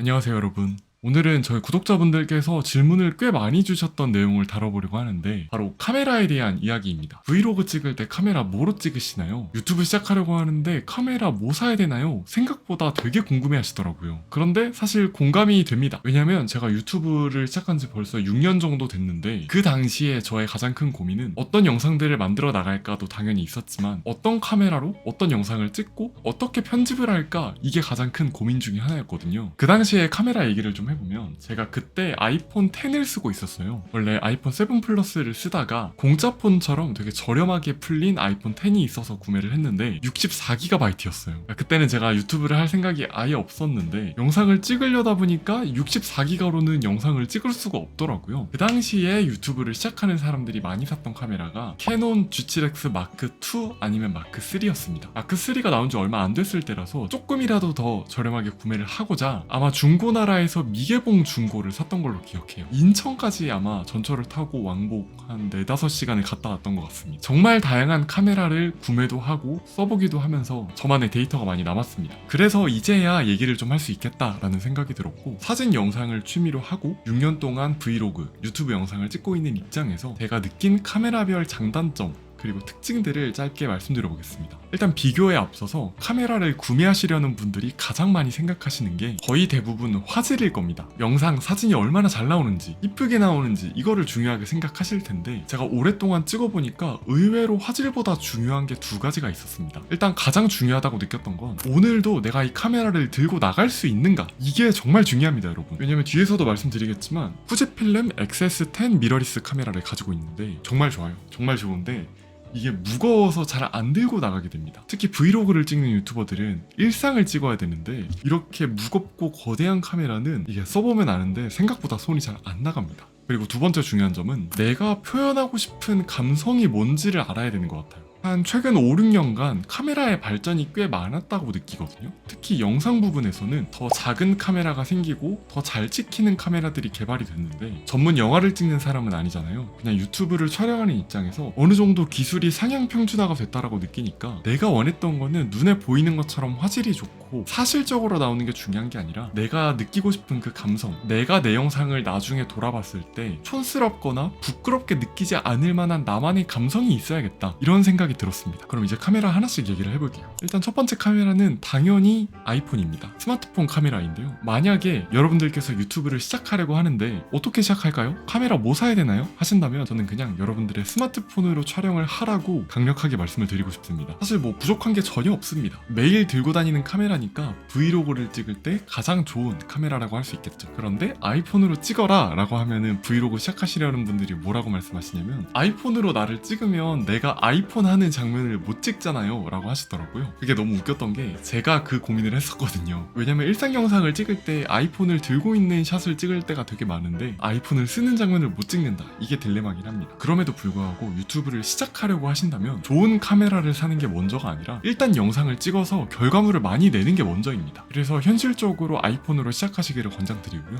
안녕하세요, 여러분. 오늘은 저희 구독자분들께서 질문을 꽤 많이 주셨던 내용을 다뤄보려고 하는데 바로 카메라에 대한 이야기입니다. 브이로그 찍을 때 카메라 뭐로 찍으시나요? 유튜브 시작하려고 하는데 카메라 뭐 사야 되나요? 생각보다 되게 궁금해 하시더라고요. 그런데 사실 공감이 됩니다. 왜냐면 제가 유튜브를 시작한 지 벌써 6년 정도 됐는데 그 당시에 저의 가장 큰 고민은 어떤 영상들을 만들어 나갈까도 당연히 있었지만 어떤 카메라로 어떤 영상을 찍고 어떻게 편집을 할까 이게 가장 큰 고민 중에 하나였거든요. 그 당시에 카메라 얘기를 좀 해보면 제가 그때 아이폰 10을 쓰고 있었어요. 원래 아이폰 7 플러스를 쓰다가 공짜 폰처럼 되게 저렴하게 풀린 아이폰 10이 있어서 구매를 했는데 64GB였어요. 그때는 제가 유튜브를 할 생각이 아예 없었는데 영상을 찍으려다 보니까 64GB로는 영상을 찍을 수가 없더라고요. 그 당시에 유튜브를 시작하는 사람들이 많이 샀던 카메라가 캐논 G7X 마크 2 아니면 마크 3였습니다. 마크 3가 나온 지 얼마 안 됐을 때라서 조금이라도 더 저렴하게 구매를 하고자 아마 중고나라에서 미개봉 중고를 샀던 걸로 기억해요. 인천까지 아마 전철을 타고 왕복 한 4, 5시간을 갔다 왔던 것 같습니다. 정말 다양한 카메라를 구매도 하고 써보기도 하면서 저만의 데이터가 많이 남았습니다. 그래서 이제야 얘기를 좀 할 수 있겠다라는 생각이 들었고 사진 영상을 취미로 하고 6년 동안 브이로그, 유튜브 영상을 찍고 있는 입장에서 제가 느낀 카메라별 장단점 그리고 특징들을 짧게 말씀드려 보겠습니다. 일단 비교에 앞서서 카메라를 구매하시려는 분들이 가장 많이 생각하시는 게 거의 대부분 화질일 겁니다. 영상, 사진이 얼마나 잘 나오는지, 이쁘게 나오는지 이거를 중요하게 생각하실 텐데 제가 오랫동안 찍어보니까 의외로 화질보다 중요한 게 두 가지가 있었습니다. 일단 가장 중요하다고 느꼈던 건 오늘도 내가 이 카메라를 들고 나갈 수 있는가? 이게 정말 중요합니다, 여러분. 왜냐면 뒤에서도 말씀드리겠지만 후지필름 XS10 미러리스 카메라를 가지고 있는데 정말 좋아요. 정말 좋은데 이게 무거워서 잘 안 들고 나가게 됩니다. 특히 브이로그를 찍는 유튜버들은 일상을 찍어야 되는데 이렇게 무겁고 거대한 카메라는 이게 써보면 아는데 생각보다 손이 잘 안 나갑니다. 그리고 두 번째 중요한 점은 내가 표현하고 싶은 감성이 뭔지를 알아야 되는 것 같아요. 한 최근 5, 6년간 카메라의 발전이 꽤 많았다고 느끼거든요. 특히 영상 부분에서는 더 작은 카메라가 생기고 더 잘 찍히는 카메라들이 개발이 됐는데 전문 영화를 찍는 사람은 아니잖아요. 그냥 유튜브를 촬영하는 입장에서 어느 정도 기술이 상향 평준화가 됐다라고 느끼니까 내가 원했던 거는 눈에 보이는 것처럼 화질이 좋고 사실적으로 나오는 게 중요한 게 아니라 내가 느끼고 싶은 그 감성, 내가 내 영상을 나중에 돌아봤을 때 촌스럽거나 부끄럽게 느끼지 않을 만한 나만의 감성이 있어야겠다 이런 생각이 들었습니다. 그럼 이제 카메라 하나씩 얘기를 해볼게요. 일단 첫 번째 카메라는 당연히 아이폰입니다. 스마트폰 카메라인데요. 만약에 여러분들께서 유튜브를 시작하려고 하는데 어떻게 시작할까요? 카메라 뭐 사야 되나요? 하신다면 저는 그냥 여러분들의 스마트폰으로 촬영을 하라고 강력하게 말씀을 드리고 싶습니다. 사실 뭐 부족한 게 전혀 없습니다. 매일 들고 다니는 카메라니까 브이로그를 찍을 때 가장 좋은 카메라라고 할 수 있겠죠. 그런데 아이폰으로 찍어라 라고 하면은 브이로그 시작하시려는 분들이 뭐라고 말씀하시냐면 아이폰으로 나를 찍으면 내가 아이폰 하는 장면을 못 찍잖아요 라고 하시더라고요. 그게 너무 웃겼던 게 제가 그 고민을 했었거든요. 왜냐면 일상 영상을 찍을 때 아이폰을 들고 있는 샷을 찍을 때가 되게 많은데 아이폰을 쓰는 장면을 못 찍는다. 이게 딜레마긴 합니다. 그럼에도 불구하고 유튜브를 시작하려고 하신다면 좋은 카메라를 사는 게 먼저가 아니라 일단 영상을 찍어서 결과물을 많이 내는 게 먼저입니다. 그래서 현실적으로 아이폰으로 시작하시기를 권장드리고요.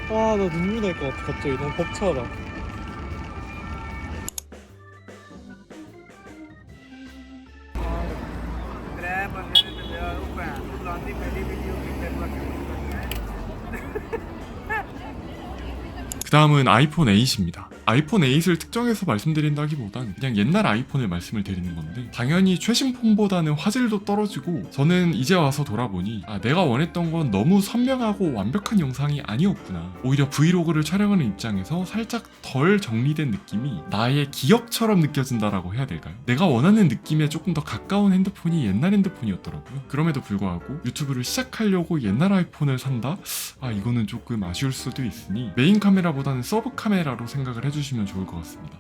아, 나 눈물 날 것 같아, 갑자기. 너무 벅차다. Grab again with the open. From the very video we can work 그 다음은 아이폰 8입니다. 아이폰 8을 특정해서 말씀드린다기보단 그냥 옛날 아이폰을 말씀을 드리는 건데 당연히 최신폰보다는 화질도 떨어지고 저는 이제 와서 돌아보니 내가 원했던 건 너무 선명하고 완벽한 영상이 아니었구나. 오히려 브이로그를 촬영하는 입장에서 살짝 덜 정리된 느낌이 나의 기억처럼 느껴진다라고 해야 될까요? 내가 원하는 느낌에 조금 더 가까운 핸드폰이 옛날 핸드폰이었더라고요. 그럼에도 불구하고 유튜브를 시작하려고 옛날 아이폰을 산다? 이거는 조금 아쉬울 수도 있으니 메인 카메라보다는 서브 카메라로 생각을 해주시면 좋을 것 같습니다.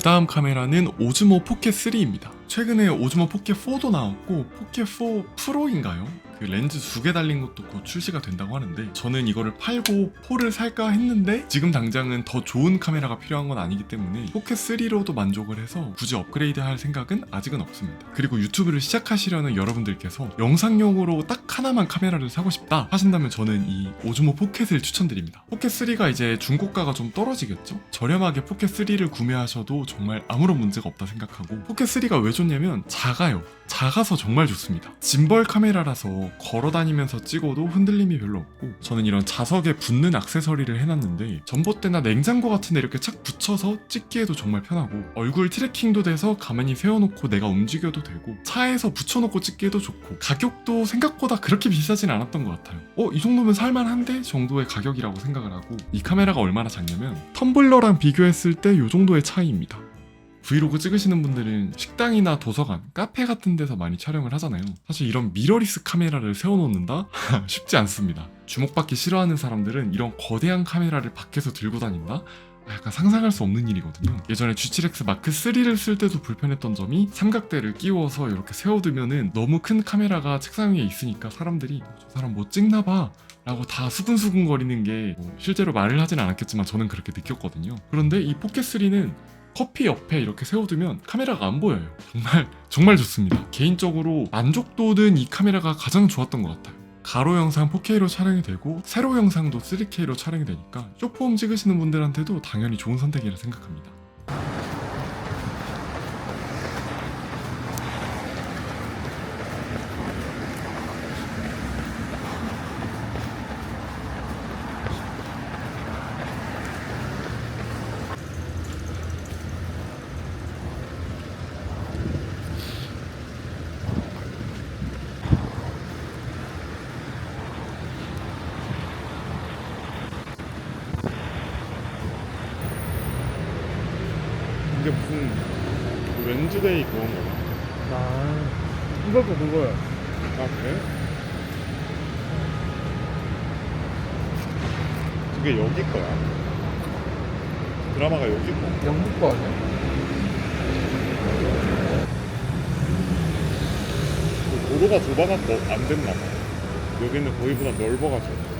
다음 카메라는 오즈모 포켓 3입니다. 최근에 오즈모 포켓 4도 나왔고 포켓 4 프로인가요? 그 렌즈 2개 달린 것도 곧 출시가 된다고 하는데 저는 이거를 팔고 4를 살까 했는데 지금 당장은 더 좋은 카메라가 필요한 건 아니기 때문에 포켓 3로도 만족을 해서 굳이 업그레이드 할 생각은 아직은 없습니다. 그리고 유튜브를 시작하시려는 여러분들께서 영상용으로 딱 하나만 카메라를 사고 싶다 하신다면 저는 이 오즈모 포켓을 추천드립니다. 포켓 3가 이제 중고가가 좀 떨어지겠죠? 저렴하게 포켓 3를 구매하셔도 정말 아무런 문제가 없다 생각하고 포켓 3가 왜 좋냐면 작아요. 작아서 정말 좋습니다. 짐벌 카메라라서 걸어다니면서 찍어도 흔들림이 별로 없고 저는 이런 자석에 붙는 액세서리를 해놨는데 전봇대나 냉장고 같은 데 이렇게 착 붙여서 찍기에도 정말 편하고 얼굴 트래킹도 돼서 가만히 세워놓고 내가 움직여도 되고 차에서 붙여놓고 찍기에도 좋고 가격도 생각보다 그렇게 비싸진 않았던 것 같아요. 이 정도면 살만한데 정도의 가격이라고 생각을 하고 이 카메라가 얼마나 작냐면 텀블러랑 비교했을 때 이 정도의 차이입니다. 브이로그 찍으시는 분들은 식당이나 도서관, 카페 같은 데서 많이 촬영을 하잖아요. 사실 이런 미러리스 카메라를 세워놓는다? 쉽지 않습니다. 주목받기 싫어하는 사람들은 이런 거대한 카메라를 밖에서 들고 다닌다? 약간 상상할 수 없는 일이거든요. 예전에 G7X 마크 3를 쓸 때도 불편했던 점이 삼각대를 끼워서 이렇게 세워두면은 너무 큰 카메라가 책상 위에 있으니까 사람들이 저 사람 뭐 찍나봐 라고 다 수근수근 거리는 게 실제로 말을 하진 않았겠지만 저는 그렇게 느꼈거든요. 그런데 이 포켓3는 커피 옆에 이렇게 세워두면 카메라가 안 보여요. 정말 좋습니다. 개인적으로 만족도는 이 카메라가 가장 좋았던 것 같아요. 가로 영상 4K로 촬영이 되고 세로 영상도 3K로 촬영이 되니까 쇼폼 찍으시는 분들한테도 당연히 좋은 선택이라 생각합니다. 이게 무슨 렌즈데이 그런 거야? 이거가 그거야. 아 그래? 그게 여기 거야? 드라마가 여기 거? 영국 거 아니야? 도로가 좁아갖고 안 됐나 봐. 여기는 거기보다 넓어가지고.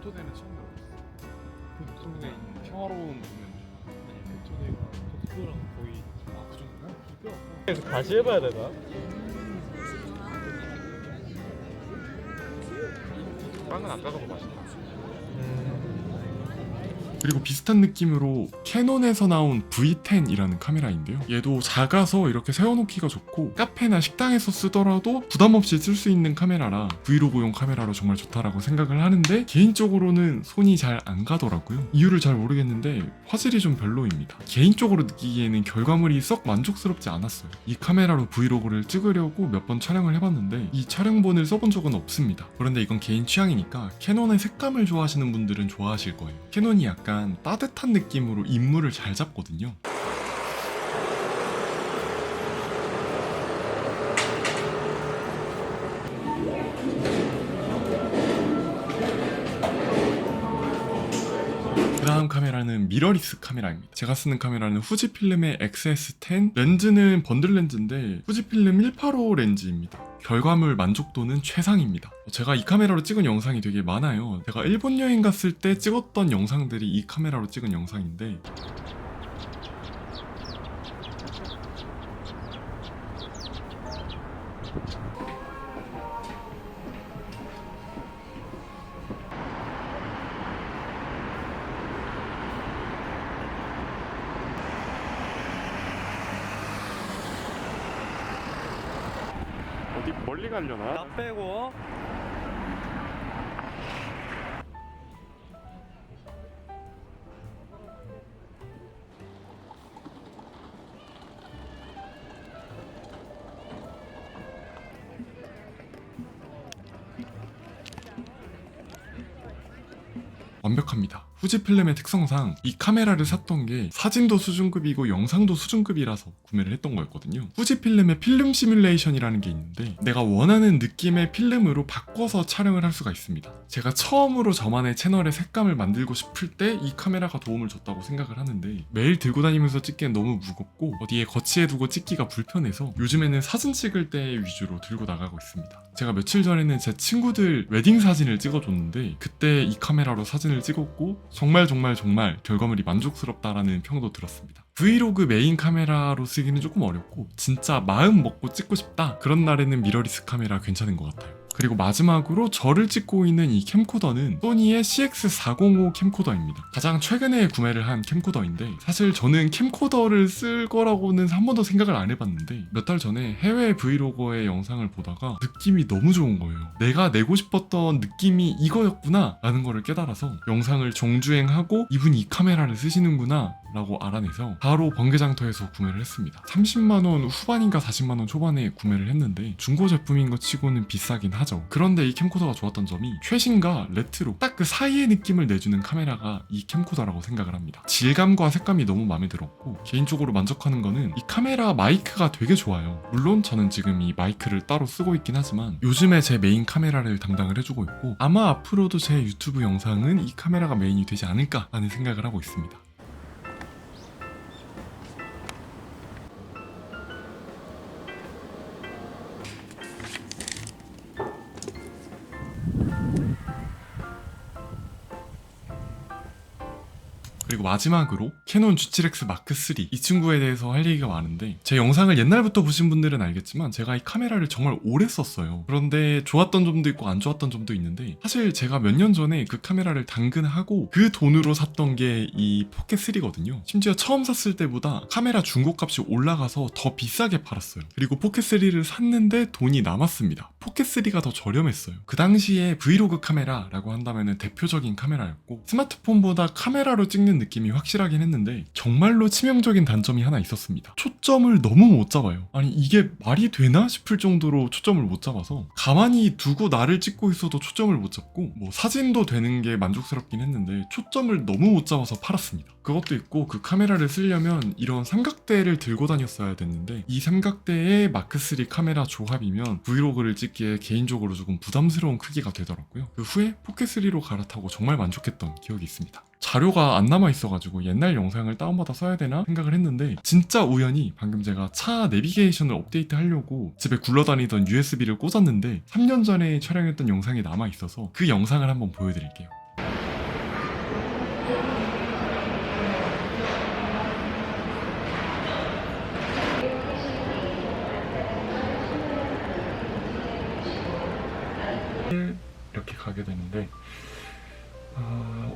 교토대는 처음 들어봤어. 교토대에 있는 평화로운 공연. 아니 교토대가 도쿄랑 거의 그 정도야? 비교. 그래서 다시 해봐야 되나? 빵은 아까가 더 맛있다. 그리고 비슷한 느낌으로 캐논에서 나온 V10이라는 카메라인데요. 얘도 작아서 이렇게 세워놓기가 좋고 카페나 식당에서 쓰더라도 부담없이 쓸 수 있는 카메라라 브이로그용 카메라로 정말 좋다라고 생각을 하는데 개인적으로는 손이 잘 안 가더라고요. 이유를 잘 모르겠는데 화질이 좀 별로입니다. 개인적으로 느끼기에는 결과물이 썩 만족스럽지 않았어요. 이 카메라로 브이로그를 찍으려고 몇 번 촬영을 해봤는데 이 촬영본을 써본 적은 없습니다. 그런데 이건 개인 취향이니까 캐논의 색감을 좋아하시는 분들은 좋아하실 거예요. 캐논이 약간 따뜻한 느낌으로 인물을 잘 잡거든요. 그 다음 카메라는 미러리스 카메라입니다. 제가 쓰는 카메라는 후지필름의 XS10, 렌즈는 번들 렌즈인데 후지필름 185 렌즈입니다. 결과물 만족도는 최상입니다. 제가 이 카메라로 찍은 영상이 되게 많아요. 제가 일본 여행 갔을 때 찍었던 영상들이 이 카메라로 찍은 영상인데 어디 멀리 가려나? 나 빼고 완벽합니다. 후지필름의 특성상 이 카메라를 샀던 게 사진도 수준급이고 영상도 수준급이라서 구매를 했던 거였거든요. 후지필름의 필름 시뮬레이션이라는 게 있는데 내가 원하는 느낌의 필름으로 바꿔서 촬영을 할 수가 있습니다. 제가 처음으로 저만의 채널의 색감을 만들고 싶을 때 이 카메라가 도움을 줬다고 생각을 하는데 매일 들고 다니면서 찍기엔 너무 무겁고 어디에 거치해 두고 찍기가 불편해서 요즘에는 사진 찍을 때 위주로 들고 나가고 있습니다. 제가 며칠 전에는 제 친구들 웨딩 사진을 찍어줬는데 그때 이 카메라로 사진을 찍었고 정말 결과물이 만족스럽다라는 평도 들었습니다. 브이로그 메인 카메라로 쓰기는 조금 어렵고 진짜 마음 먹고 찍고 싶다 그런 날에는 미러리스 카메라 괜찮은 것 같아요. 그리고 마지막으로 저를 찍고 있는 이 캠코더는 소니의 CX405 캠코더입니다. 가장 최근에 구매를 한 캠코더인데 사실 저는 캠코더를 쓸 거라고는 한 번도 생각을 안 해봤는데 몇 달 전에 해외 브이로거의 영상을 보다가 느낌이 너무 좋은 거예요. 내가 내고 싶었던 느낌이 이거였구나 라는 거를 깨달아서 영상을 정주행하고 이분이 이 카메라를 쓰시는구나 라고 알아내서 바로 번개장터에서 구매를 했습니다. 30만원 후반인가 40만원 초반에 구매를 했는데 중고 제품인 것 치고는 비싸긴 하죠. 그런데 이 캠코더가 좋았던 점이 최신과 레트로 딱 그 사이의 느낌을 내주는 카메라가 이 캠코더라고 생각을 합니다. 질감과 색감이 너무 마음에 들었고 개인적으로 만족하는 거는 이 카메라 마이크가 되게 좋아요. 물론 저는 지금 이 마이크를 따로 쓰고 있긴 하지만 요즘에 제 메인 카메라를 담당을 해주고 있고 아마 앞으로도 제 유튜브 영상은 이 카메라가 메인이 되지 않을까 라는 생각을 하고 있습니다. 그리고 마지막으로 캐논 G7X 마크 3 이 친구에 대해서 할 얘기가 많은데 제 영상을 옛날부터 보신 분들은 알겠지만 제가 이 카메라를 정말 오래 썼어요. 그런데 좋았던 점도 있고 안 좋았던 점도 있는데 사실 제가 몇 년 전에 그 카메라를 당근하고 그 돈으로 샀던 게 이 포켓 3거든요. 심지어 처음 샀을 때보다 카메라 중고값이 올라가서 더 비싸게 팔았어요. 그리고 포켓 3를 샀는데 돈이 남았습니다. 포켓 3가 더 저렴했어요. 그 당시에 브이로그 카메라라고 한다면 대표적인 카메라였고 스마트폰보다 카메라로 찍는 느낌이 확실하긴 했는데 정말로 치명적인 단점이 하나 있었습니다. 초점을 너무 못 잡아요. 아니 이게 말이 되나 싶을 정도로 초점을 못 잡아서 가만히 두고 나를 찍고 있어도 초점을 못 잡고 뭐 사진도 되는 게 만족스럽긴 했는데 초점을 너무 못 잡아서 팔았습니다. 그것도 있고 그 카메라를 쓰려면 이런 삼각대를 들고 다녔어야 됐는데 이 삼각대에 마크3 카메라 조합이면 브이로그를 찍기에 개인적으로 조금 부담스러운 크기가 되더라고요. 그 후에 포켓3로 갈아타고 정말 만족했던 기억이 있습니다. 자료가 안 남아 있어가지고 옛날 영상을 다운받아 써야 되나 생각을 했는데 진짜 우연히 방금 제가 차 내비게이션을 업데이트 하려고 집에 굴러다니던 USB를 꽂았는데 3년 전에 촬영했던 영상이 남아 있어서 그 영상을 한번 보여드릴게요. 이렇게 가게 되는데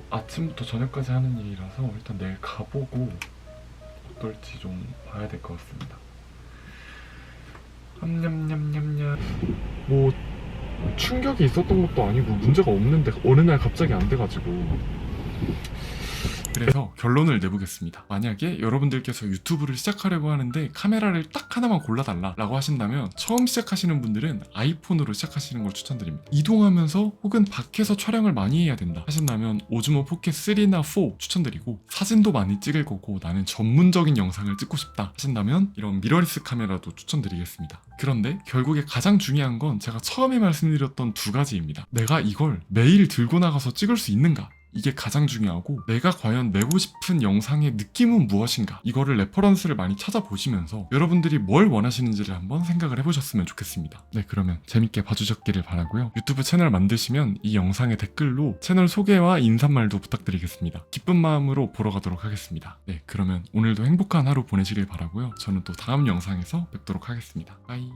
아침부터 저녁까지 하는 일이라서 일단 내일 가보고 어떨지 좀 봐야 될 것 같습니다. 냠냠냠냠냠. 뭐 충격이 있었던 것도 아니고 문제가 없는데 어느 날 갑자기 안 돼가지고 그래서 결론을 내보겠습니다. 만약에 여러분들께서 유튜브를 시작하려고 하는데 카메라를 딱 하나만 골라달라 라고 하신다면 처음 시작하시는 분들은 아이폰으로 시작하시는 걸 추천드립니다. 이동하면서 혹은 밖에서 촬영을 많이 해야 된다 하신다면 오즈모 포켓 3나 4 추천드리고 사진도 많이 찍을 거고 나는 전문적인 영상을 찍고 싶다 하신다면 이런 미러리스 카메라도 추천드리겠습니다. 그런데 결국에 가장 중요한 건 제가 처음에 말씀드렸던 두 가지입니다. 내가 이걸 매일 들고 나가서 찍을 수 있는가? 이게 가장 중요하고 내가 과연 내고 싶은 영상의 느낌은 무엇인가 이거를 레퍼런스를 많이 찾아보시면서 여러분들이 뭘 원하시는지를 한번 생각을 해보셨으면 좋겠습니다. 네, 그러면 재밌게 봐주셨기를 바라고요. 유튜브 채널 만드시면 이 영상의 댓글로 채널 소개와 인사말도 부탁드리겠습니다. 기쁜 마음으로 보러 가도록 하겠습니다. 네, 그러면 오늘도 행복한 하루 보내시길 바라고요. 저는 또 다음 영상에서 뵙도록 하겠습니다. 빠이.